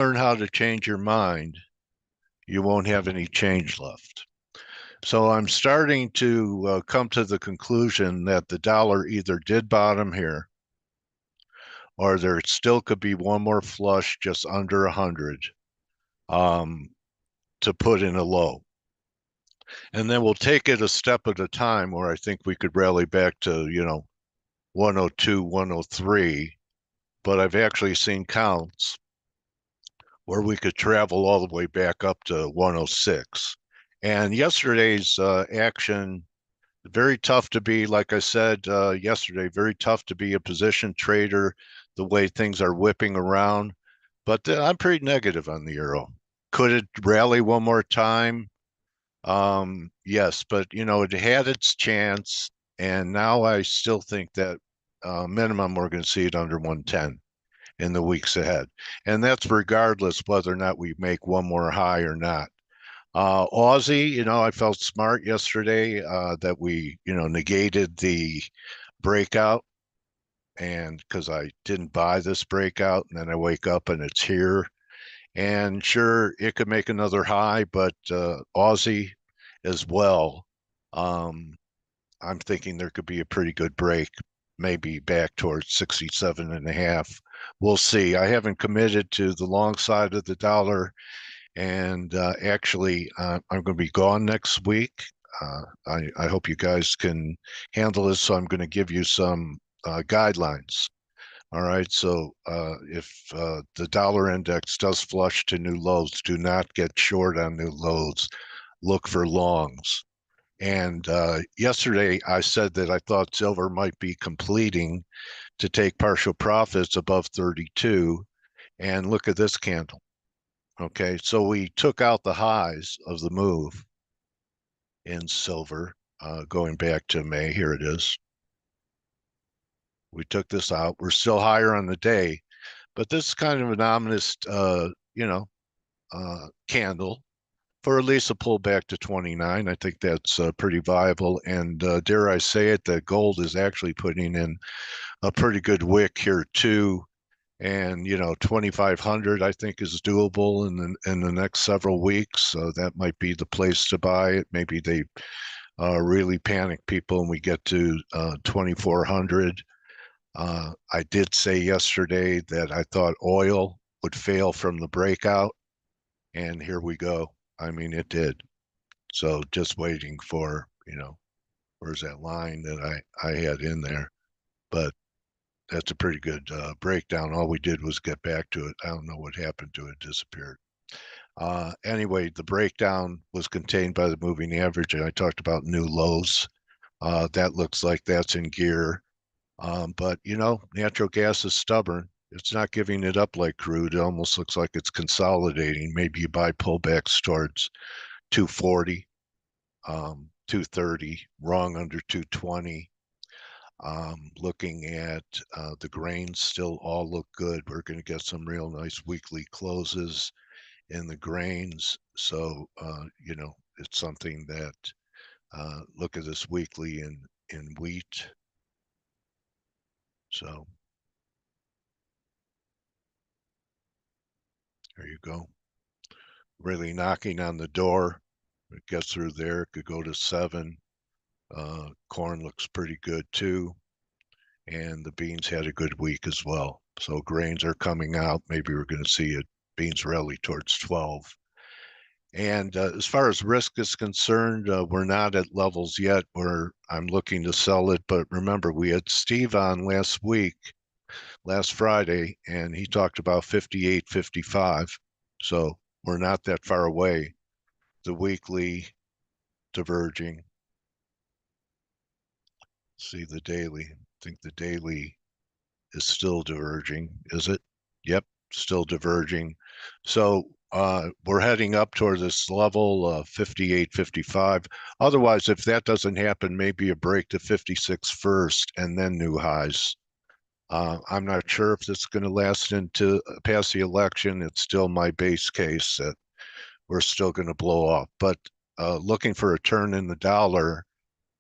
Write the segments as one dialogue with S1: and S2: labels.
S1: learn how to change your mind, you won't have any change left. So I'm starting to come to the conclusion that the dollar either did bottom here, or there still could be one more flush just under 100 to put in a low. And then we'll take it a step at a time where I think we could rally back to, 102, 103. But I've actually seen counts where we could travel all the way back up to 106. And yesterday's action, very tough to be, like I said yesterday, very tough to be a position trader the way things are whipping around. But I'm pretty negative on the euro. Could it rally one more time? Yes, but it had its chance, and now I still think that minimum we're going to see it under 110 in the weeks ahead. And that's regardless whether or not we make one more high or not. Aussie, I felt smart yesterday that we, negated the breakout, and because I didn't buy this breakout, and then I wake up and it's here. And sure, it could make another high, but Aussie as well. Um, I'm thinking there could be a pretty good break, maybe back towards 67 and a half. We'll see. I haven't committed to the long side of the dollar, and actually, I'm going to be gone next week. I hope you guys can handle this, so I'm going to give you some guidelines. All right, so if the dollar index does flush to new lows, do not get short on new lows. Look for longs. And yesterday I said that I thought silver might be completing to take partial profits above 32. And look at this candle. Okay, so we took out the highs of the move in silver going back to May. Here it is. We took this out. We're still higher on the day, but this is kind of an ominous, candle for at least a pullback to 29. I think that's pretty viable. And dare I say it, that gold is actually putting in a pretty good wick here too. And 2,500 I think is doable in the next several weeks. So that might be the place to buy it. Maybe they really panic people and we get to 2,400. I did say yesterday that I thought oil would fail from the breakout, and here we go. I mean, it did. So just waiting for, where's that line that I had in there? But that's a pretty good breakdown. All we did was get back to it. I don't know what happened to it, disappeared. Anyway, the breakdown was contained by the moving average, and I talked about new lows. That looks like that's in gear. But, natural gas is stubborn. It's not giving it up like crude. It almost looks like it's consolidating. Maybe you buy pullbacks towards 240, 230, wrong under 220. Looking at the grains still all look good. We're going to get some real nice weekly closes in the grains. So, it's something that look at this weekly in wheat. So there you go. Really knocking on the door. It gets through there. It could go to 7. Corn looks pretty good too. And the beans had a good week as well. So grains are coming out. Maybe we're going to see it. Beans rally towards 12. And as far as risk is concerned, we're not at levels yet where I'm looking to sell it. But remember, we had Steve on last Friday, and he talked about 58, 55. So we're not that far away. The weekly diverging. See the daily. I think the daily is still diverging, is it? Yep, still diverging. So we're heading up toward this level 58, 55. Otherwise, if that doesn't happen, maybe a break to 56 first and then new highs. I'm not sure if this is going to last into past the election. It's still my base case that we're still going to blow off. But looking for a turn in the dollar,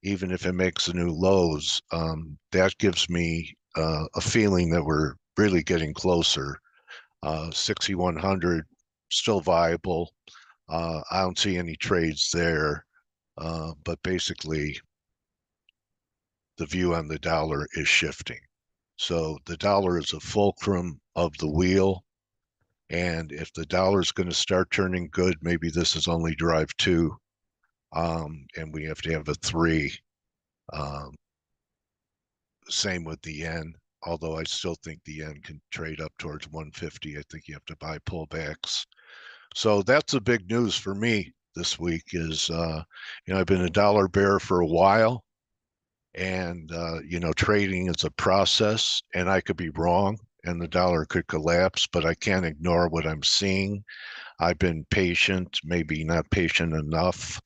S1: even if it makes the new lows, that gives me a feeling that we're really getting closer. 6,100 still viable. I don't see any trades there, but basically the view on the dollar is shifting. So the dollar is a fulcrum of the wheel. And if the dollar is going to start turning good, maybe this is only drive two, and we have to have a three. Um, Same with the yen, although I still think the yen can trade up towards 150. I think you have to buy pullbacks. So that's the big news for me this week is, I've been a dollar bear for a while, and, trading is a process, and I could be wrong, and the dollar could collapse, but I can't ignore what I'm seeing. I've been patient, maybe not patient enough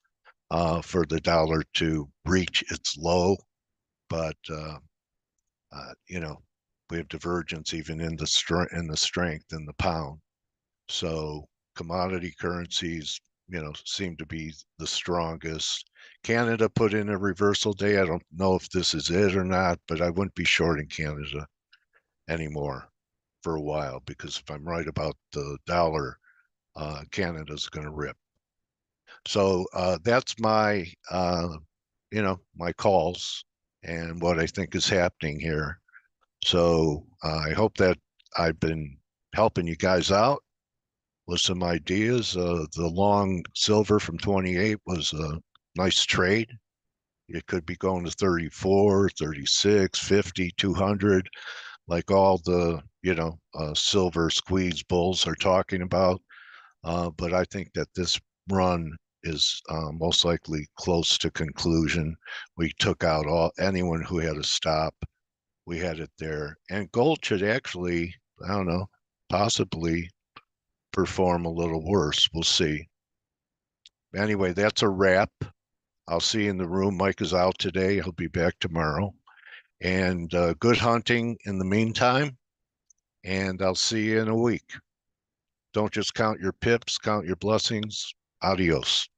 S1: for the dollar to reach its low, but we have divergence even in the strength in the pound. So commodity currencies, seem to be the strongest. Canada put in a reversal day. I don't know if this is it or not, but I wouldn't be shorting Canada anymore for a while, because if I'm right about the dollar, Canada's going to rip. So that's my calls and what I think is happening here. So I hope that I've been helping you guys out with some ideas. The long silver from 28 was a nice trade. It could be going to 34, 36, 50, 200, like all the, silver squeeze bulls are talking about. But I think that this run is most likely close to conclusion. We took out anyone who had a stop. We had it there. And gold should actually, I don't know, possibly perform a little worse. We'll see. Anyway, that's a wrap. I'll see you in the room. Mike is out today. He'll be back tomorrow. And good hunting in the meantime. And I'll see you in a week. Don't just count your pips, count your blessings. Adios.